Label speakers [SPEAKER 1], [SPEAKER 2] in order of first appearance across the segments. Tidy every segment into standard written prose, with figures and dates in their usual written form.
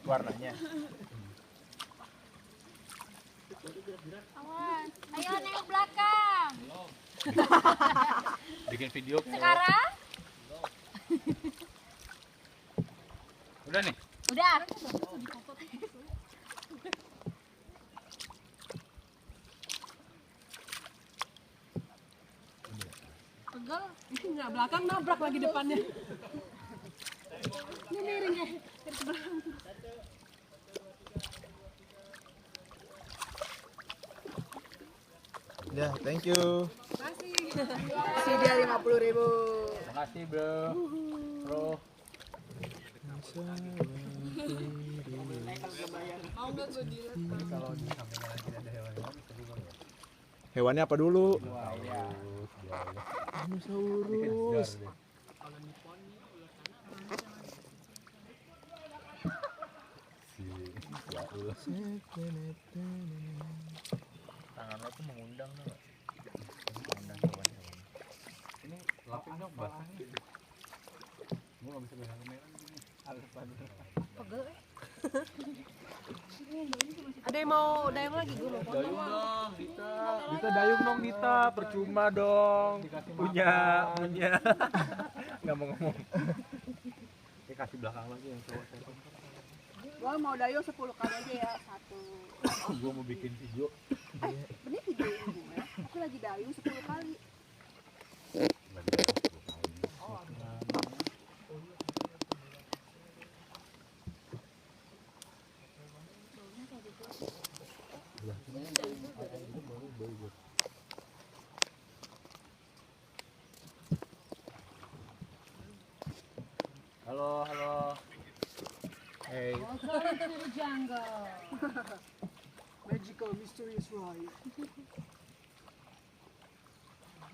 [SPEAKER 1] warnanya.
[SPEAKER 2] Awas, ayo nengok belakang.
[SPEAKER 1] Bikin video.
[SPEAKER 2] Sekarang?
[SPEAKER 1] Udah nih.
[SPEAKER 2] Udah.
[SPEAKER 3] Pegal, nggak belakang nabrak lagi depannya. Ini miring ya, ke belakang.
[SPEAKER 4] Ya, thank you.
[SPEAKER 3] Makasih.
[SPEAKER 5] Si dia 50.000.
[SPEAKER 1] Makasih bro. Bro.
[SPEAKER 3] Mau nggak gue dilet?
[SPEAKER 1] Kalau di sampingnya lagi ada hewan-hewan seru banget.
[SPEAKER 4] Hewannya apa dulu?
[SPEAKER 1] Dinosaurus. Tangan lo tuh mengundang tuh nggak? Mengundang hewan-hewan. Ini lapin dong basah nih. Gue nggak bisa pegang kamera begini.
[SPEAKER 3] Pegel Ada yang mau dayung lagi? Gue mau foto.
[SPEAKER 1] Dayung dong, Dita. Dita dayung dong, Dita. Percuma dong. Punya. Nggak mau ngomong. Dia kasih belakang lagi yang cowok saya.
[SPEAKER 5] Gua mau dayung 10 kali aja ya. 1.
[SPEAKER 1] Gue mau bikin video.
[SPEAKER 5] Bener video ini ya. Aku lagi dayung 10 kali.
[SPEAKER 1] Halo, halo. Hey.
[SPEAKER 2] Welcome to the jungle.
[SPEAKER 5] Magical mysterious ride.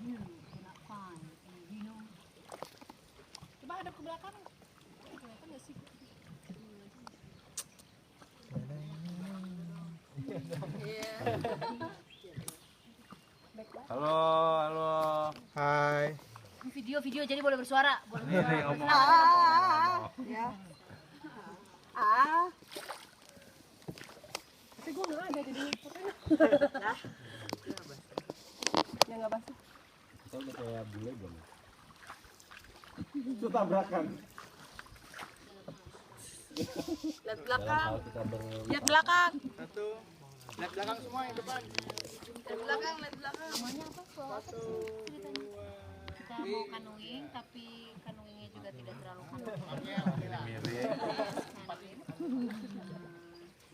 [SPEAKER 2] You cannot find any rhino.
[SPEAKER 3] Coba hadap ke belakang. Kelihatan nggak sih?
[SPEAKER 1] Halo, halo.
[SPEAKER 4] Hai.
[SPEAKER 2] Video jadi boleh bersuara. Boleh
[SPEAKER 1] Nih,
[SPEAKER 2] bersuara.
[SPEAKER 1] ngomong.
[SPEAKER 5] Ya.
[SPEAKER 3] Tapi gue nggak ada di fotonya. Yang nggak basah.
[SPEAKER 1] Kita udah kayak bule belum? Itu tabrakan.
[SPEAKER 5] Lihat belakang.
[SPEAKER 1] Kita
[SPEAKER 5] Lihat belakang.
[SPEAKER 4] Satu. Lihat belakang semua yang depan.
[SPEAKER 5] Lihat belakang, lihat belakang.
[SPEAKER 2] Namanya apa? Ceritanya. Kita mau canoeing tapi canoeingnya juga tidak terlalu canoeing.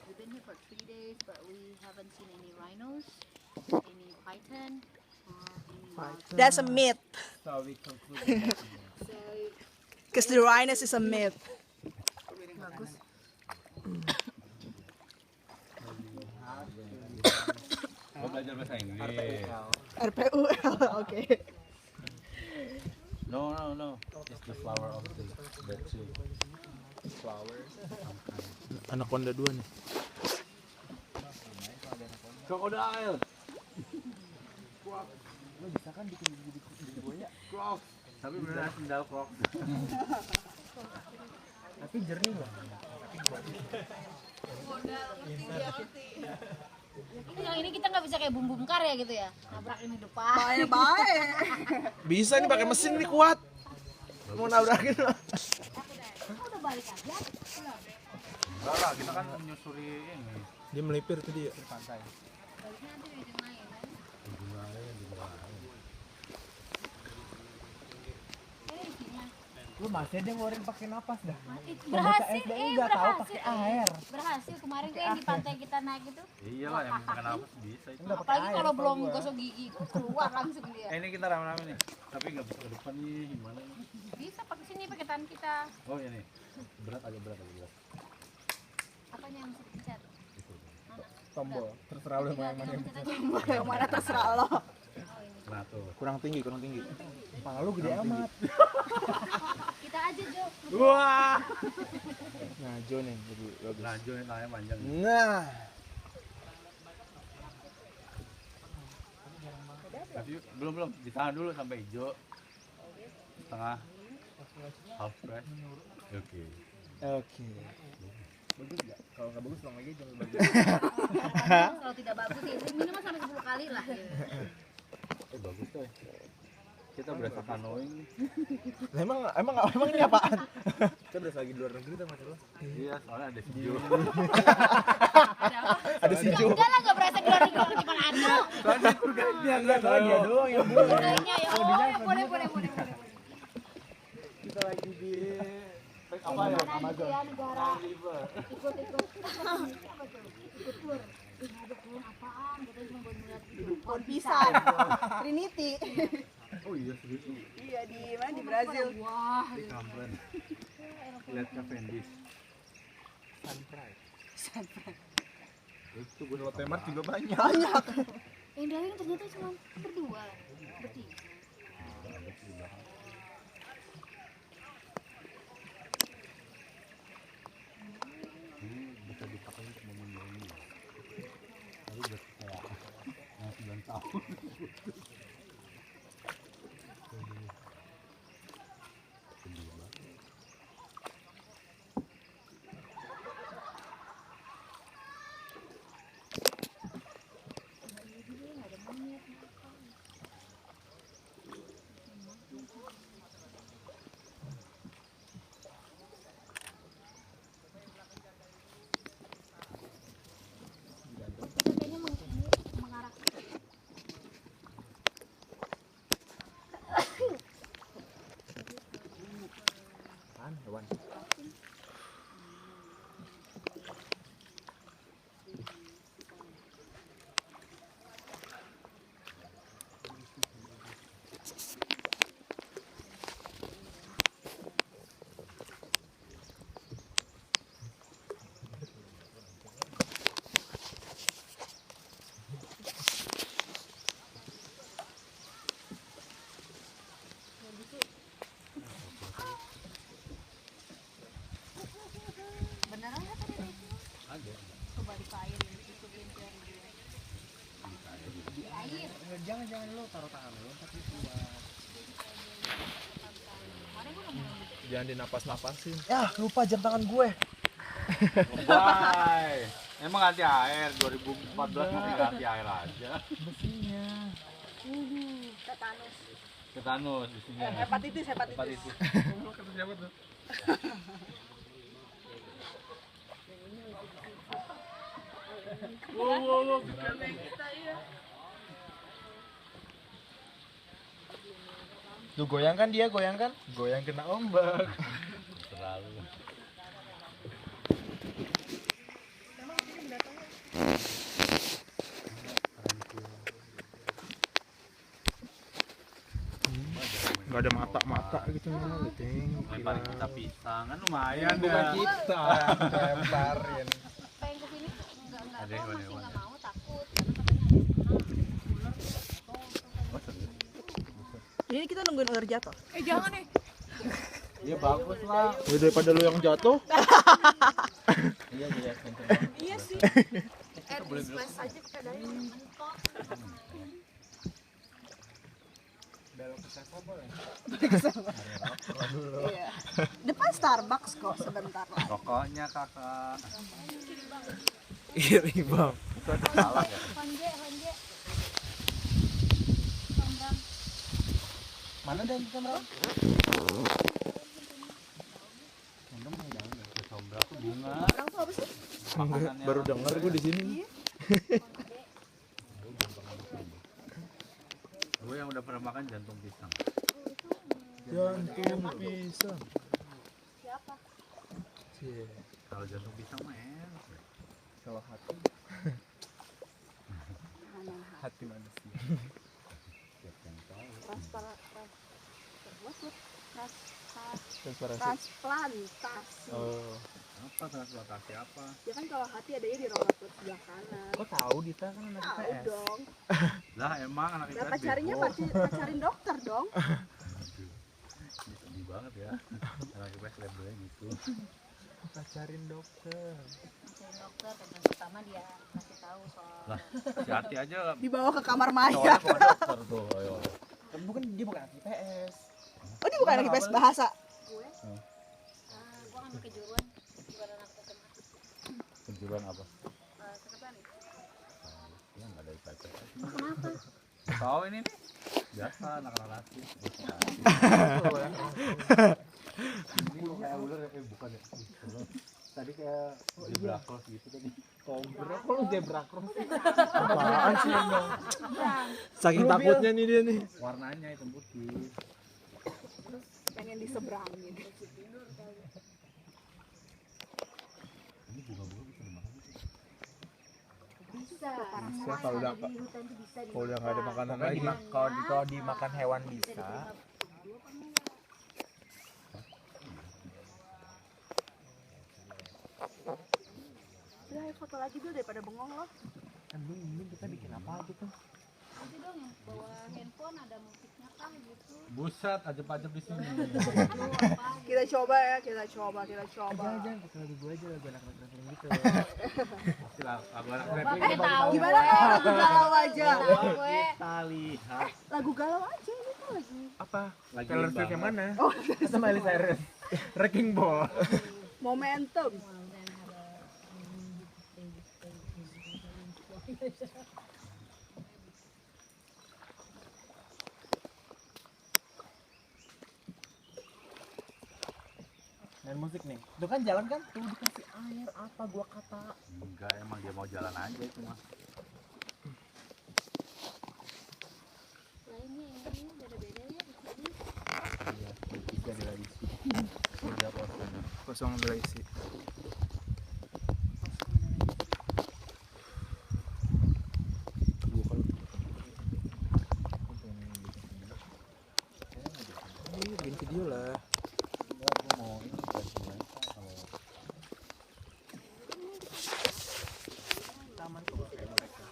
[SPEAKER 2] We've been here for 3 days, but we haven't seen any rhinos, any python, or any wild.
[SPEAKER 5] That's a myth.
[SPEAKER 1] So we conclude.
[SPEAKER 5] Because the rhinos is a myth.
[SPEAKER 1] Gue belajar bahasa Inggris.
[SPEAKER 5] RPUL. Oke.
[SPEAKER 1] No. It's the flower of the tree. Flowers.
[SPEAKER 4] Anaconda 2 nih.
[SPEAKER 1] Krokodil. Lo bisa kan bikin buaya? Crocs. Tapi beneran sendal Crocs. Tapi jernih loh.
[SPEAKER 2] Ini kita nggak bisa kayak bum bum kar ya gitu ya, nabrak ini depan.
[SPEAKER 5] Baik-baik.
[SPEAKER 4] Bisa nih pakai mesin nih kuat. Mau nabrakin lo.
[SPEAKER 2] Udah balik aja.
[SPEAKER 1] Enggak lah, kita kan menyusuri ini
[SPEAKER 4] Dia melipir tadi ya.
[SPEAKER 1] di pantai.
[SPEAKER 2] Baliknya nanti di ujung lain kan. Ini isinya.
[SPEAKER 1] Lu masih ada ngeluarin pakai napas dah.
[SPEAKER 2] Berhasil,
[SPEAKER 1] udah tahu pakai air.
[SPEAKER 2] Berhasil kemarin kayak di pantai kita naik itu.
[SPEAKER 1] Iyalah yang pakai napas bisa itu.
[SPEAKER 2] Apalagi kalau belum gosok gigi itu keluar langsung dia.
[SPEAKER 1] Ini kita rame-rame nih. Tapi nggak bisa ke depan nih, gimana nih?
[SPEAKER 2] Bisa pakai sini pakai tangan kita.
[SPEAKER 1] Oh ini. Agak berat.
[SPEAKER 2] Apanya yang mesti dipencet?
[SPEAKER 4] Tombol. Terserah lu
[SPEAKER 2] Tinggal
[SPEAKER 4] yang mana.
[SPEAKER 2] pencet aja.
[SPEAKER 5] Yang mana terserah lo.
[SPEAKER 1] Nah tuh.
[SPEAKER 4] Kurang tinggi. Kepala lu gede amat.
[SPEAKER 2] Kita aja Jo.
[SPEAKER 1] Wah.
[SPEAKER 4] Nah, Jo nih lebih bagus.
[SPEAKER 1] Nah, Jo yang tangannya panjang.
[SPEAKER 4] Nah.
[SPEAKER 1] Tapi belum ditahan dulu sampai hijau. Setengah half fresh. Oke.
[SPEAKER 4] Oke. Bagus nggak? Kalau nggak bagus ulang lagi jangan bagus.
[SPEAKER 2] Kalau tidak bagus ya minimal sampai 10 kali lah.
[SPEAKER 1] Bagus tuh. Kita berasa kanoing.
[SPEAKER 4] Nah, emang ini apaan? Kita berasa lagi di luar negeri tuh masalah.
[SPEAKER 1] Iya, soalnya ada video.
[SPEAKER 4] Ada si Jo.
[SPEAKER 2] Enggak lah, enggak berasa di luar negeri cuma anu.
[SPEAKER 1] Soalnya kurganya
[SPEAKER 4] Enggak salah dia doang yang buat.
[SPEAKER 2] Kayaknya ya. Oh, ya boleh.
[SPEAKER 1] kita lagi di apa ya? Amazon.
[SPEAKER 2] Ya negara. Ikut. Apa tuh? Ikut tur. Ih, ada pohon apaan? Kita cuma buat ngeliat gitu.
[SPEAKER 5] Pohon pisang. Trinity.
[SPEAKER 1] Oh iya serius.
[SPEAKER 5] Iya di mana di Brazil.
[SPEAKER 2] Wah,
[SPEAKER 1] Di Kampen. Lihat Cavendish.
[SPEAKER 5] Sunrise.
[SPEAKER 1] Itu gue
[SPEAKER 4] Kalau temat juga banyak.
[SPEAKER 2] yang dari ternyata cuma berdua, bertiga.
[SPEAKER 1] Ini bisa dipakai untuk memilih. Tapi udah kayak yang 9 tahun.
[SPEAKER 2] Kayaknya mengarah
[SPEAKER 4] Kan hewan.
[SPEAKER 2] beneran nggak tadi itu?
[SPEAKER 1] Ada.
[SPEAKER 2] Coba dipair ditutupin biar dia. Di air.
[SPEAKER 4] Jangan lu taruh tangan lu tapi kuat.
[SPEAKER 2] Kemarin gua ngomong
[SPEAKER 4] Jangan dinapas-napasin. Ya, lupa jam tangan gue.
[SPEAKER 1] Bye. Emang ganti air 2014 masih ganti air aja.
[SPEAKER 4] Mesinnya.
[SPEAKER 5] Tetanus.
[SPEAKER 1] Tetanus di sini.
[SPEAKER 5] Hepatitis.
[SPEAKER 1] Hepatitis. Kata siapa tuh? Wow.
[SPEAKER 4] Tuh goyangkan dia, goyangkan. Goyang kena ombak.
[SPEAKER 1] Terlalu.
[SPEAKER 4] Enggak ada mata-mata gitu nih, ting.
[SPEAKER 1] Lemparin kita pisang kan lumayan
[SPEAKER 4] Bukan
[SPEAKER 1] ya.
[SPEAKER 4] kita, lemparin.
[SPEAKER 2] pengen kesini nggak
[SPEAKER 1] Ada
[SPEAKER 2] tahu masih
[SPEAKER 1] hewan-hewan.
[SPEAKER 2] nggak mau takut karena
[SPEAKER 5] Ini kita nungguin ular jatuh.
[SPEAKER 3] Jangan nih.
[SPEAKER 1] Iya bagus lah.
[SPEAKER 4] Ya, daripada lu yang jatuh.
[SPEAKER 1] Iya jadi adventure.
[SPEAKER 3] Iya sih.
[SPEAKER 2] aja kadang mentok.
[SPEAKER 4] Dalam kesasa boleh.
[SPEAKER 5] Iya. Depan Starbucks kok sebentar lah.
[SPEAKER 1] Rokoknya kakak.
[SPEAKER 4] Iri bang.
[SPEAKER 1] Itu ada salah ya.
[SPEAKER 2] Honje
[SPEAKER 4] Mana dan kamera?
[SPEAKER 1] Kesombra tuh bunga.
[SPEAKER 5] Orang tuh apa sih?
[SPEAKER 1] Makanannya
[SPEAKER 4] Baru denger gue di sini.
[SPEAKER 1] Gue yang udah pernah makan jantung pisang.
[SPEAKER 4] Jantung pisang.
[SPEAKER 2] siapa?
[SPEAKER 4] Cie.
[SPEAKER 1] Kalau jantung pisang mah enak.
[SPEAKER 4] Kalau hati. Hati manusia.
[SPEAKER 1] Siapa yang tahu?
[SPEAKER 4] Transparansi.
[SPEAKER 5] Transplantasi.
[SPEAKER 4] Oh.
[SPEAKER 1] Apa transplantasi apa?
[SPEAKER 5] Ya kan kalau hati adanya di rongga perut sebelah kanan.
[SPEAKER 4] Kok tahu Dita kan anak
[SPEAKER 5] Tahu
[SPEAKER 4] IPS?
[SPEAKER 5] dong.
[SPEAKER 1] Lah emang anak
[SPEAKER 5] Nah,
[SPEAKER 1] IPS
[SPEAKER 5] pacarnya
[SPEAKER 1] bego.
[SPEAKER 5] pacarin dokter dong.
[SPEAKER 1] Aduh. Ini sedih banget ya. Anak IPS labelnya gitu.
[SPEAKER 4] Pacarin dokter.
[SPEAKER 2] Mencari dokter dan pertama dia kasih tahu soal
[SPEAKER 1] Lah si Hati aja
[SPEAKER 5] Dibawa ke kamar
[SPEAKER 1] cowoknya
[SPEAKER 5] mayat.
[SPEAKER 1] ke dokter tuh. Ayo.
[SPEAKER 4] Kan dia bukan anak IPS.
[SPEAKER 5] Oh, ini bukan anak IPS bahasa.
[SPEAKER 2] gue. Gue ngambil kejuruan anak SMA.
[SPEAKER 1] Juruan apa?
[SPEAKER 5] Sekretaris.
[SPEAKER 1] Ya nggak ada IPK.
[SPEAKER 2] Kenapa?
[SPEAKER 1] Tahu ini nih. Biasa anak-anak laki. Ini kok kayak ular ya? Bukan ya? Tadi kayak zebra cross gitu tadi.
[SPEAKER 4] Kok lu zebra cross? Apaan sih emang? Saking takutnya nih dia nih.
[SPEAKER 1] Warnanya hitam putih.
[SPEAKER 5] Terus pengen diseberangin.
[SPEAKER 1] Ini bunga-bunga bisa dimakan.
[SPEAKER 2] Bisa.
[SPEAKER 4] Bisa, kalau udah-
[SPEAKER 2] Di hutan tuh bisa
[SPEAKER 4] Kalau udah nggak ada
[SPEAKER 2] dimakan.
[SPEAKER 4] makanan
[SPEAKER 2] Kalau
[SPEAKER 4] lagi.
[SPEAKER 2] dimakan
[SPEAKER 4] dimakan hewan
[SPEAKER 2] bisa diterima.
[SPEAKER 5] Udah ayo foto lagi dulu daripada bengong loh.
[SPEAKER 4] Kan ini kita bikin apa gitu?
[SPEAKER 2] Nanti dong yang bawa handphone ada musiknya kah gitu.
[SPEAKER 1] Buset, ajep-ajep di sini.
[SPEAKER 5] Kita coba ya, kita coba.
[SPEAKER 4] kita lagi gua aja lagu anak-anak traveling gitu.
[SPEAKER 1] Pasti lah, anak
[SPEAKER 2] Bapak tahu.
[SPEAKER 5] Gimana kalau lagu galau aja?
[SPEAKER 2] Gue.
[SPEAKER 1] kita lihat.
[SPEAKER 5] Lagu galau aja ini tuh lagi.
[SPEAKER 4] Apa?
[SPEAKER 1] Lagi
[SPEAKER 4] Taylor Swift yang
[SPEAKER 1] banget.
[SPEAKER 4] mana? Oh, sama Miley Cyrus. Wrecking Ball.
[SPEAKER 5] Momentum.
[SPEAKER 4] Main musik nih. Tuh kan jalan kan? Tuh dikasih air apa gua kata.
[SPEAKER 1] Enggak, emang dia mau jalan aja itu mah.
[SPEAKER 2] Lainnya ini beda-beda ya di sini.
[SPEAKER 1] Iya, bisa dia isi. Udah kosong.
[SPEAKER 4] Kosong udah isi. Bikin video lah.
[SPEAKER 1] Enggak, gua mau ini bukan semuanya kalau
[SPEAKER 4] Taman tuh kayak mereka.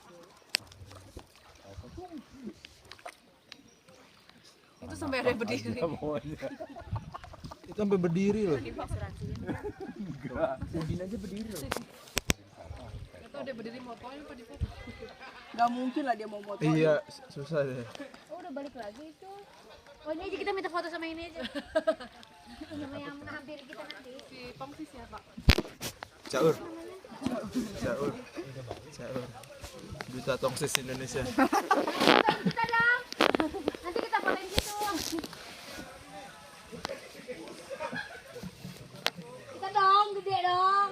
[SPEAKER 3] Itu sampai ada yang berdiri.
[SPEAKER 1] aja pokoknya.
[SPEAKER 4] Itu sampai berdiri loh.
[SPEAKER 2] Asuransinya.
[SPEAKER 1] Enggak.
[SPEAKER 4] Udin aja berdiri loh.
[SPEAKER 3] Itu udah berdiri motoin apa di foto?
[SPEAKER 5] Gak mungkin lah dia mau moto.
[SPEAKER 4] Iya, susah deh.
[SPEAKER 2] Oh udah balik lagi itu. Oh ini aja kita minta foto sama ini aja. Sama yang menghampiri kita nanti.
[SPEAKER 3] Si Pongsi siapa?
[SPEAKER 4] Caur. Caur. Caur. Duta Tongsis Indonesia.
[SPEAKER 2] Kita dong. Nanti kita fotoin situ. Kita dong, gede dong.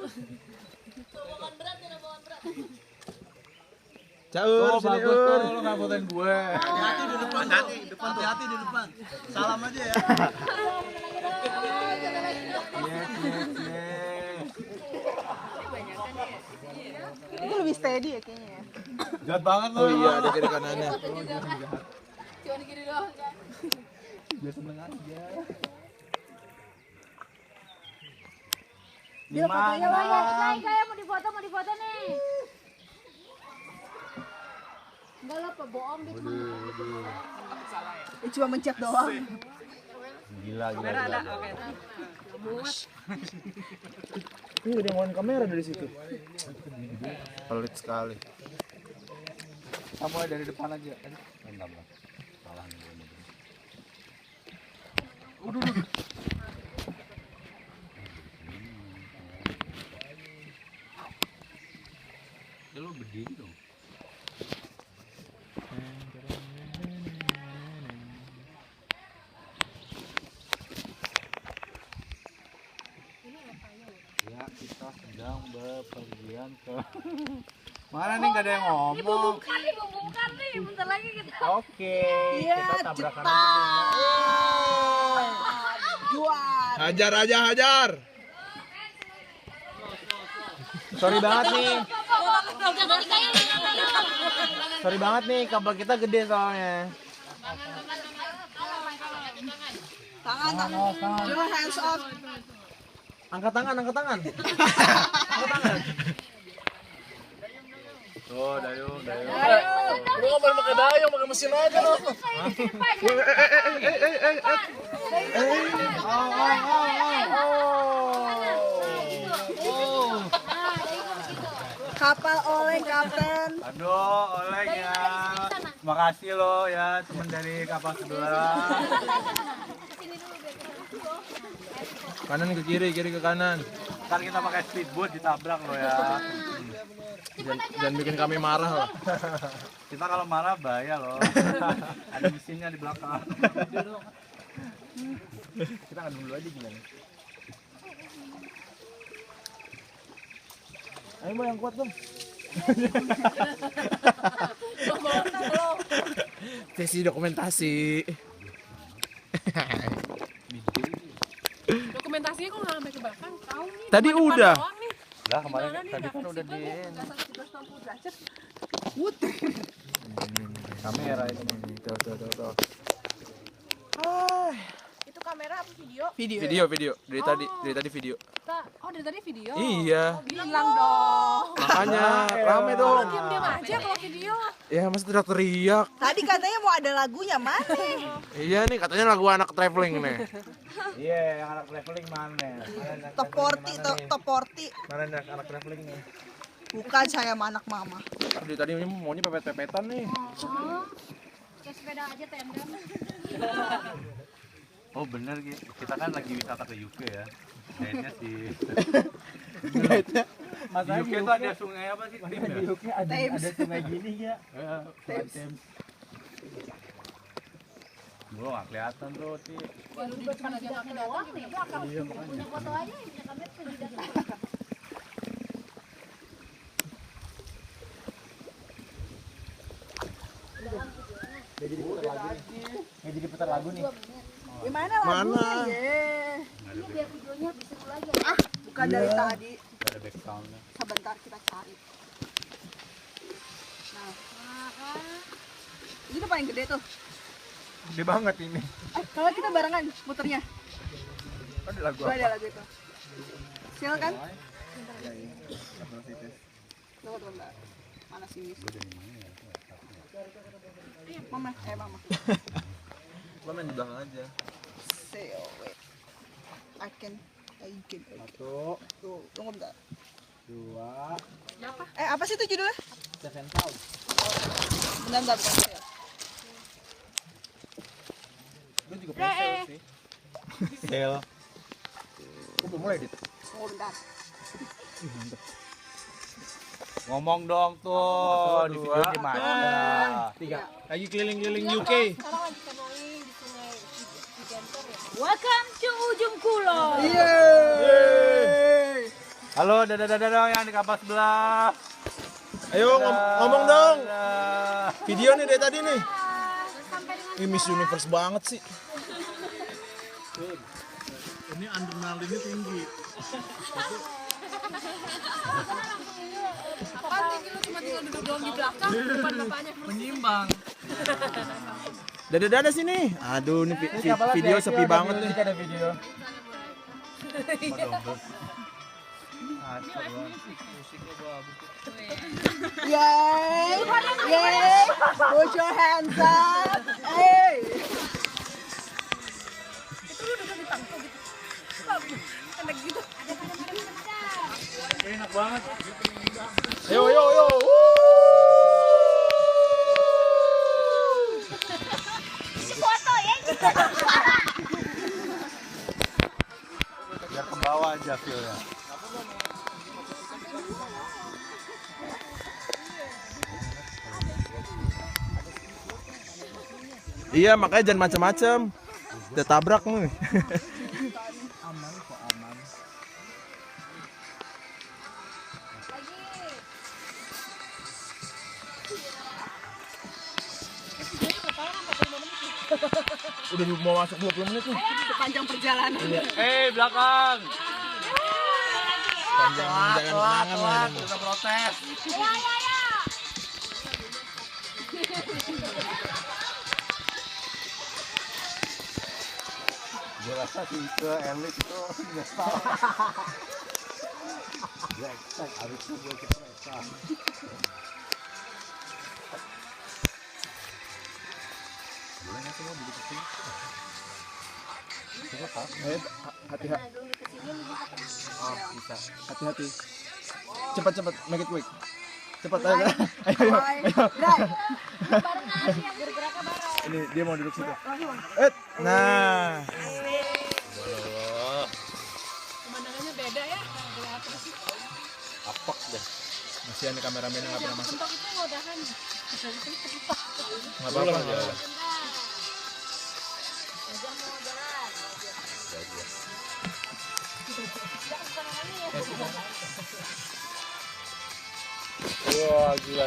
[SPEAKER 4] Caur,
[SPEAKER 1] Oh,
[SPEAKER 4] sini
[SPEAKER 1] bagus tuh,
[SPEAKER 4] Ur.
[SPEAKER 1] lu nggak fotoin gue.
[SPEAKER 4] Hati di depan, hati di depan. Salam aja ya.
[SPEAKER 5] Itu lebih steady ya kayaknya ya.
[SPEAKER 1] Jahat banget lo.
[SPEAKER 4] Oh iya, ada kiri kanannya.
[SPEAKER 3] Cuma gini doang kan?
[SPEAKER 1] Biar seneng aja.
[SPEAKER 5] Dia fotonya
[SPEAKER 2] Oh,
[SPEAKER 5] lah.
[SPEAKER 2] kayak mau difoto nih. Enggak lah, Pak, bohong dia cuma.
[SPEAKER 5] Dia cuma mencet doang.
[SPEAKER 1] Gila, gila.
[SPEAKER 4] Ini udah ngomongin kamera dari situ. Pelit sekali.
[SPEAKER 1] Kamu dari depan aja. Enggak, Bang. Salah nih. Ya lu berdiri dong. Ya, kita sedang bepergian ke mana nih, nggak ada yang ngomong.
[SPEAKER 2] Bukan nih, bentar lagi kita.
[SPEAKER 1] Oke,
[SPEAKER 5] Iya,
[SPEAKER 1] kita tabrakan
[SPEAKER 5] cepat.
[SPEAKER 1] aja.
[SPEAKER 5] Jual.
[SPEAKER 4] Hajar aja, hajar. Sorry banget nih. Sorry banget nih, kabel kita gede soalnya.
[SPEAKER 5] Tangan. Jangan hands off.
[SPEAKER 4] Angkat tangan, angkat tangan.
[SPEAKER 1] Tuh, dayung.
[SPEAKER 4] Lu nggak boleh pakai dayung, pakai mesin aja lo.
[SPEAKER 5] Kapal oleng kapten.
[SPEAKER 1] Aduh, oleng ya. Makasih lo ya, temen dari kapal sebelah.
[SPEAKER 4] Kanan ke kiri, kiri ke kanan.
[SPEAKER 1] Ntar kita pakai speedboat ditabrak lo ya.
[SPEAKER 4] Jangan bikin kami marah lah.
[SPEAKER 1] Kita kalau marah bahaya loh. Ada mesinnya di belakang.
[SPEAKER 4] Kita ngadem dulu aja gimana? Ayo mau yang kuat dong. Sesi dokumentasi.
[SPEAKER 3] Dokumentasinya kok nggak sampai ke belakang? Tahu nih.
[SPEAKER 4] Tadi
[SPEAKER 3] depan
[SPEAKER 4] udah.
[SPEAKER 3] doang nih.
[SPEAKER 1] Lah kemarin
[SPEAKER 3] Gimana nih,
[SPEAKER 1] tadi kan
[SPEAKER 3] nggak
[SPEAKER 1] udah di
[SPEAKER 3] kesitu?
[SPEAKER 5] Nggak 160 derajat.
[SPEAKER 1] kamera itu.
[SPEAKER 4] Tuh.
[SPEAKER 3] Itu kamera apa video?
[SPEAKER 4] Video. Dari tadi video.
[SPEAKER 3] Oh dari tadi video?
[SPEAKER 4] Iya.
[SPEAKER 5] Bilang dong.
[SPEAKER 4] Makanya rame dong.
[SPEAKER 3] Diam-diam aja kalau video.
[SPEAKER 4] Ya masa teriak-teriak.
[SPEAKER 5] Tadi katanya mau ada lagunya, mana?
[SPEAKER 4] Iya nih katanya lagu anak traveling nih.
[SPEAKER 1] Iya, yang anak traveling mana?
[SPEAKER 5] Top 40, top 40.
[SPEAKER 4] Mana nih anak traveling nih?
[SPEAKER 5] Bukan saya sama anak mama.
[SPEAKER 4] Tadi ini maunya pepet-pepetan nih.
[SPEAKER 2] Kayak sepeda aja tandem.
[SPEAKER 1] Oh bener gitu. Kita kan lagi wisata ke UK ya. Kayaknya sih. Di UK tuh ada sungai apa sih? Tim ya?
[SPEAKER 4] UK ada sungai gini ya.
[SPEAKER 5] Thames.
[SPEAKER 1] Gua nggak kelihatan tuh sih.
[SPEAKER 3] Wah lu di depan aja nggak kelihatan di belakang.
[SPEAKER 2] Punya foto aja, punya kamera tuh di depan.
[SPEAKER 4] Nggak jadi putar lagu nih.
[SPEAKER 5] Gimana lagunya?
[SPEAKER 2] Ini biar videonya bisa dulu lagi.
[SPEAKER 5] Bukan dari tadi.
[SPEAKER 1] Gak ada backgroundnya.
[SPEAKER 5] Sebentar kita cari. Nah, ini tuh paling gede tuh.
[SPEAKER 4] Gede banget ini.
[SPEAKER 5] Kalau kita barengan muternya.
[SPEAKER 4] Ada lagu
[SPEAKER 5] Gua ada lagu itu. Sil kan? Tunggu bentar. Mana sini? Mama.
[SPEAKER 4] Lo main di belakang aja.
[SPEAKER 5] Sil, wait. I can.
[SPEAKER 4] Satu,
[SPEAKER 5] Tuh, tunggu bentar.
[SPEAKER 4] dua,
[SPEAKER 5] Apa sih itu judulnya?
[SPEAKER 4] seven pound.
[SPEAKER 5] Bentar, bukan Sil.
[SPEAKER 4] Lu juga punya sel sih.
[SPEAKER 1] Sel.
[SPEAKER 4] Aku belum mulai dit.
[SPEAKER 5] Tunggu bentar.
[SPEAKER 1] Ngomong dong tuh di video di mana?
[SPEAKER 4] 3. Lagi keliling-keliling UK.
[SPEAKER 3] Sekarang lagi canoing di sungai Gigantor ya.
[SPEAKER 2] Welcome to Ujung Kulon.
[SPEAKER 1] Halo, dadah dong yang di kapal sebelah.
[SPEAKER 4] Ayo ngomong dong. Video nih dari tadi nih. Ini Miss Universe banget sih. Ini adrenalinnya tinggi.
[SPEAKER 3] Apaan tinggi lu cuma tinggal duduk doang di belakang depan bapaknya.
[SPEAKER 4] Menyimbang. Dada sini. Aduh, ini video sepi banget nih.
[SPEAKER 1] Ada video.
[SPEAKER 5] Yay! Yay! Put your hands up! Hey!
[SPEAKER 3] Itu lu duduk di tangku gitu. Enak gitu.
[SPEAKER 1] Enak banget.
[SPEAKER 4] Yo.
[SPEAKER 2] Foto ya.
[SPEAKER 1] Biar ke bawah aja feel-nya.
[SPEAKER 4] Iya, makanya jangan macam-macam. Udah tabrak nih. Udah mau masuk 20 menit nih.
[SPEAKER 5] Sepanjang perjalanan.
[SPEAKER 1] Belakang.
[SPEAKER 4] Panjang jangan kenangan.
[SPEAKER 1] Kita protes. Gue rasa sih ke elit itu nggak tahu. Gue expect harusnya gue kita expect. Boleh nggak sih mau duduk ke sini? Kita pas.
[SPEAKER 4] Hati-hati.
[SPEAKER 2] Dulu ke sini lu bisa.
[SPEAKER 1] Oh bisa.
[SPEAKER 4] Hati-hati. Cepat, make it quick. Cepat ayo.
[SPEAKER 2] Barengan yang bergeraknya bareng.
[SPEAKER 4] Ini dia mau duduk situ. Nah.
[SPEAKER 3] Pemandangannya beda ya.
[SPEAKER 4] Kasihan nih kameramennya nggak pernah masuk.
[SPEAKER 3] Untuk itu udahan.
[SPEAKER 4] Nggak apa-apa. Nggak apa-apa.
[SPEAKER 2] Aja mau jalan.
[SPEAKER 1] Wah, gila.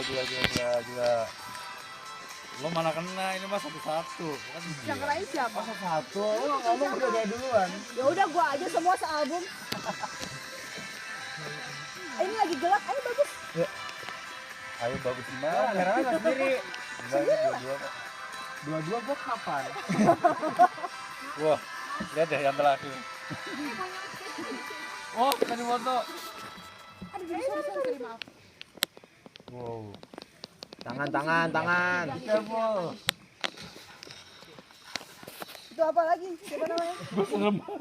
[SPEAKER 1] Lo mana kena, ini mah satu-satu. Kan
[SPEAKER 5] Yang lain siapa?
[SPEAKER 1] satu, lo ngomong udah duluan.
[SPEAKER 5] Ya udah gua aja semua sealbum. Ini lagi gelap, ayo bagus.
[SPEAKER 1] Ayo bagus gimana? Merahnya nggak sendiri. Enggak, ini dua-dua kok. Dua-dua gua kapan? Wah, lihat deh yang terakhir. Oh, tadi foto.
[SPEAKER 5] Aduh, sorry, maaf.
[SPEAKER 1] Wow.
[SPEAKER 4] Tangan.
[SPEAKER 1] Careful.
[SPEAKER 5] Itu apa lagi? Siapa namanya?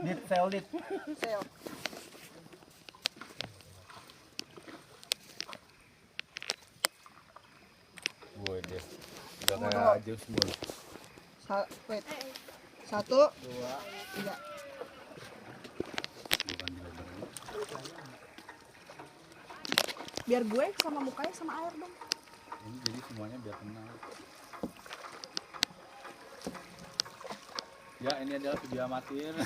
[SPEAKER 1] Dit, sel dit.
[SPEAKER 5] Sel.
[SPEAKER 1] Woi deh. Udah kayak jus mul.
[SPEAKER 5] Wait. 1, 2, 3. Biar gue sama mukanya sama air dong.
[SPEAKER 1] Ini jadi semuanya biar tenang. Ya, ini adalah video amatir.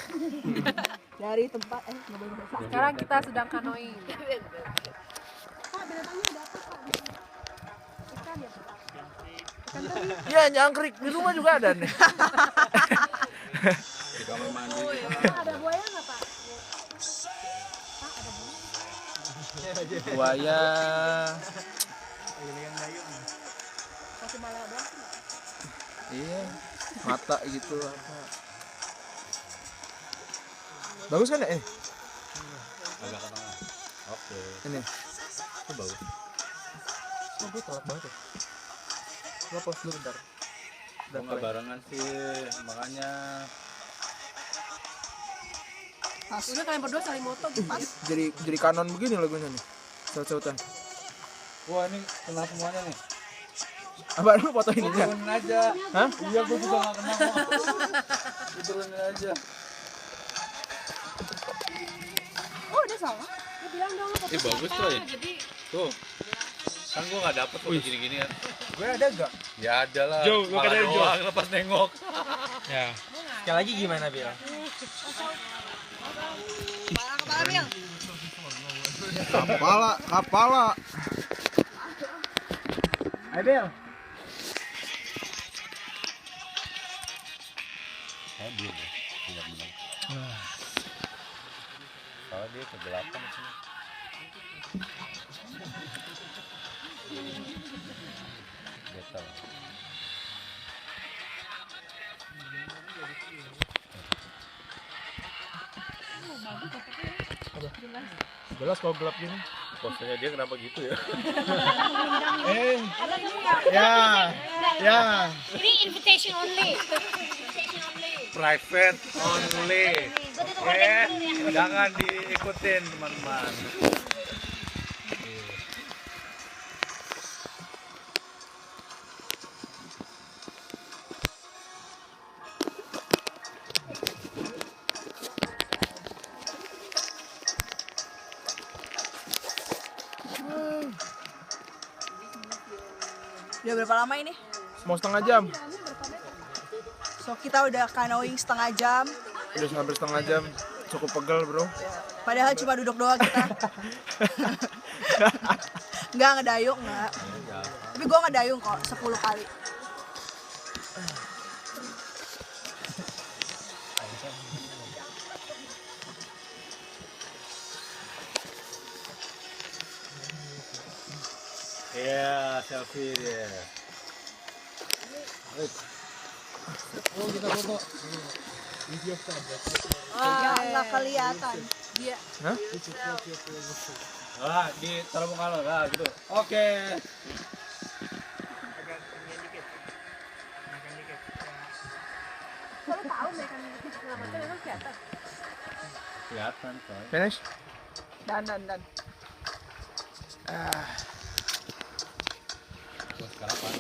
[SPEAKER 5] Dari tempat nggak boleh bahasa.
[SPEAKER 3] Sekarang kita sedang kanoing.
[SPEAKER 5] Pak, binatangnya udah apa, Pak? Ikan ya, Pak? Ikan teri.
[SPEAKER 4] Iya, nyangkrik di rumah juga ada nih.
[SPEAKER 1] Di kamar mandi.
[SPEAKER 5] Pak, ada buaya nggak, Pak?
[SPEAKER 4] Buaya.
[SPEAKER 5] Masih malah ada.
[SPEAKER 4] Iya. Mata gitu apa. Bagus kan ya?
[SPEAKER 1] Agak ke tengah. Oke.
[SPEAKER 4] Ini.
[SPEAKER 1] Itu bagus.
[SPEAKER 4] Oh, gue tolak banget ya. Gua pause dulu bentar.
[SPEAKER 1] Udah nggak barengan sih, makanya.
[SPEAKER 3] Udah kalian berdua saling moto pas.
[SPEAKER 4] Jadi kanon begini lagunya nih. Saut-sautan.
[SPEAKER 1] Wah, ini kena semuanya nih.
[SPEAKER 4] Apa lu foto ininya?
[SPEAKER 1] Turunin aja.
[SPEAKER 4] Hah?
[SPEAKER 1] Iya, gue juga nggak kena kok. Diturunin aja.
[SPEAKER 5] Oh, udah salah. Dia bilang dong apa?
[SPEAKER 1] Bagus tuh ya. Tuh. Kan gue nggak dapet tuh gini-gini kan.
[SPEAKER 4] Gue ada enggak?
[SPEAKER 1] Ya ada lah.
[SPEAKER 4] Jo, lu
[SPEAKER 1] Kepala
[SPEAKER 4] katanya Jo.
[SPEAKER 1] doang, lepas nengok.
[SPEAKER 4] Ya. Sekali lagi gimana, Bil?
[SPEAKER 5] Kepala Bil.
[SPEAKER 4] Kapala. Ayo, Bil.
[SPEAKER 1] Saya belum ya. Tidak benar. Soalnya dia kegelapan di sini. Gatal.
[SPEAKER 4] Jelas kalau gelap gini.
[SPEAKER 1] Posenya dia kenapa gitu ya?
[SPEAKER 4] Ya.
[SPEAKER 2] Ini invitation only.
[SPEAKER 1] Private only. Oke, jangan diikutin teman-teman.
[SPEAKER 5] Udah berapa lama ini?
[SPEAKER 4] Mau setengah jam.
[SPEAKER 5] So kita udah canoeing setengah jam.
[SPEAKER 4] Udah hampir setengah jam. Cukup pegel, bro.
[SPEAKER 5] Padahal cuma duduk doang kita. Enggak ngedayung enggak. Tapi gua ngedayung kok 10 kali.
[SPEAKER 1] Iya, selfie dia.
[SPEAKER 4] Oh, kita foto.
[SPEAKER 5] Ya enggak kelihatan. Dia
[SPEAKER 4] Hah?
[SPEAKER 1] Wah, ditaruh muka lo, nah gitu. Oke.
[SPEAKER 5] kalau tahu mereka ngelamatnya memang kelihatan.
[SPEAKER 1] Kelihatan coy.
[SPEAKER 4] Finish?
[SPEAKER 5] Dan.
[SPEAKER 1] Terus kapan?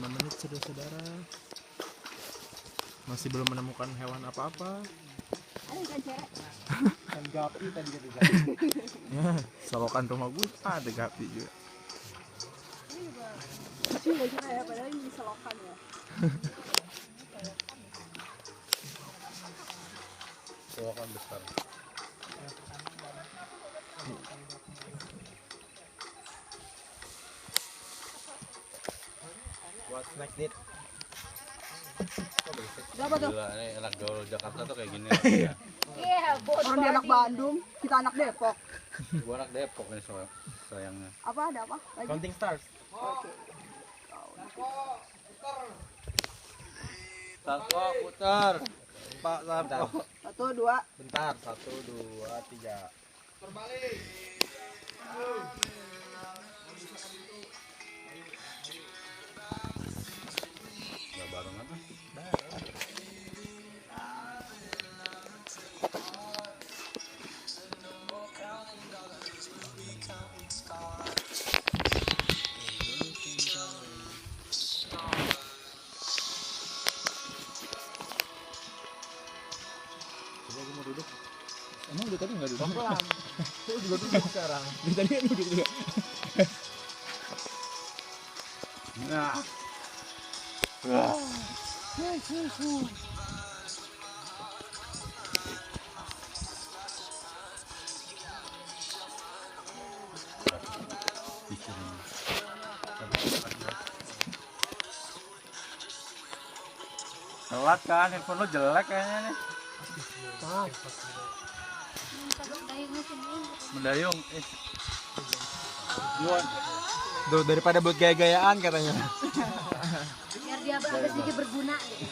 [SPEAKER 4] Menit saudara-saudara. Masih belum menemukan hewan apa-apa.
[SPEAKER 5] Ada ikan cere.
[SPEAKER 1] Kan gapi tadi kata
[SPEAKER 4] Ya, solokan rumah gue ada gapi juga.
[SPEAKER 5] Ini juga kecil ikan cere ya, padahal ini diselokan ya.
[SPEAKER 1] Selokan besar.
[SPEAKER 4] What's next, Dit?
[SPEAKER 5] Berapa tuh?
[SPEAKER 1] Gila, ini anak gaul Jakarta tuh kayak gini. Ya.
[SPEAKER 2] Yeah, both
[SPEAKER 5] Orang dia anak Bandung, kita anak Depok.
[SPEAKER 1] Gua anak Depok nih sayangnya.
[SPEAKER 5] Apa ada apa? Lagi?
[SPEAKER 4] Counting stars.
[SPEAKER 5] Oke.
[SPEAKER 1] Tako putar. Pak Sarko.
[SPEAKER 5] 1, 2.
[SPEAKER 4] Bentar, 1, 2, 3.
[SPEAKER 1] Udah barengan ah.
[SPEAKER 4] Coba gue mau duduk.
[SPEAKER 1] Emang udah tadi nggak duduk?
[SPEAKER 4] Pelan. Gue juga duduk sekarang.
[SPEAKER 1] Dari tadi kan duduk juga. Nah. Wah. Telat kan, handphone lo jelek kayaknya nih. Mendayung,
[SPEAKER 4] Duh, daripada buat gaya-gayaan katanya.
[SPEAKER 2] biar dia agak sedikit berguna gitu.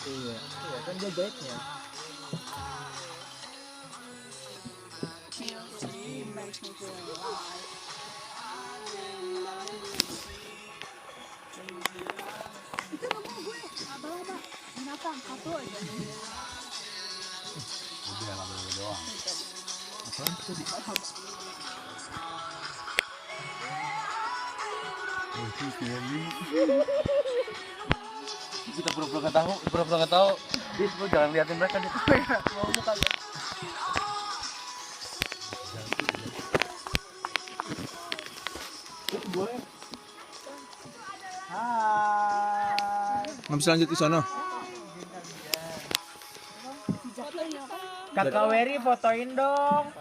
[SPEAKER 4] Iya. Iya, kan dia baiknya.
[SPEAKER 5] Itu nggak mau gue. Abang-abang. Binatang, 1 aja.
[SPEAKER 1] udah nggak boleh doang. Kita pura-pura nggak tahu, pura-pura nggak tahu. Dit, lu jangan liatin mereka dit.
[SPEAKER 5] Mau muka lu.
[SPEAKER 4] Nggak bisa lanjut di sono.
[SPEAKER 3] Kakak Wery fotoin dong.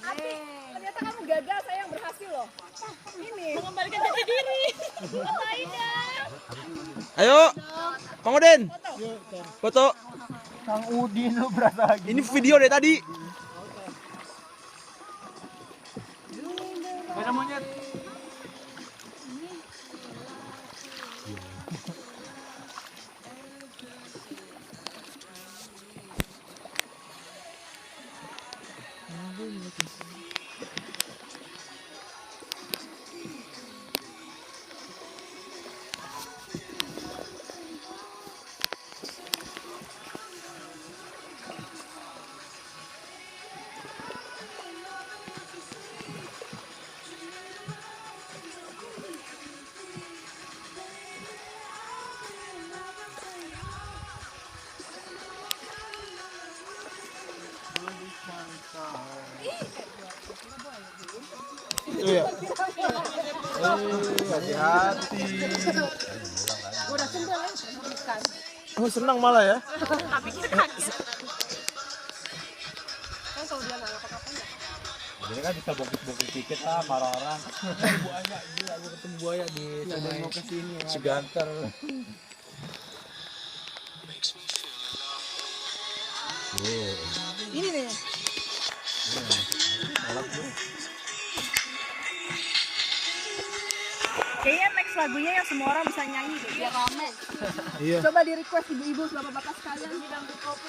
[SPEAKER 5] Ternyata kamu gagal, saya yang berhasil loh. Ini mengembalikan jati diri. Fotoin ya.
[SPEAKER 4] Ayo, Kang Udin. Foto.
[SPEAKER 3] Kang Udin lu berasa lagi.
[SPEAKER 4] Ini video deh tadi.
[SPEAKER 3] Mana monyet?
[SPEAKER 4] Iya. Hati-hati.
[SPEAKER 5] Gue udah sendal ya, bukan.
[SPEAKER 4] Oh, senang malah ya.
[SPEAKER 5] Tapi kita kaget. Kan kalau dia nggak apa-apa ya.
[SPEAKER 1] Jadi kan bisa bokis-bokis dikit lah sama orang.
[SPEAKER 4] Buaya, gila gue ketemu buaya di sungai mau kesini ya.
[SPEAKER 1] Ciganter.
[SPEAKER 5] Ini nih. Kayaknya next lagunya yang semua orang bisa nyanyi deh, biar rame.
[SPEAKER 4] Iya.
[SPEAKER 5] Coba di request ibu-ibu bapak-bapak sekalian di dangdut koplo.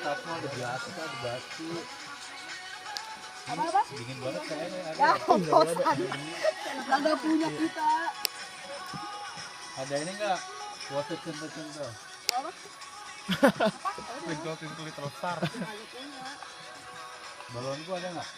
[SPEAKER 1] Kamu udah biasa, udah batu.
[SPEAKER 5] Apa-apa?
[SPEAKER 1] Dingin banget kayaknya.
[SPEAKER 5] Ya, kosan. Nggak punya kita.
[SPEAKER 1] Ada ini enggak? Wasit cinta-cinta.
[SPEAKER 5] Apa?
[SPEAKER 4] Kulit kulit rosar.
[SPEAKER 5] Nggak punya.
[SPEAKER 1] Balonku ada enggak?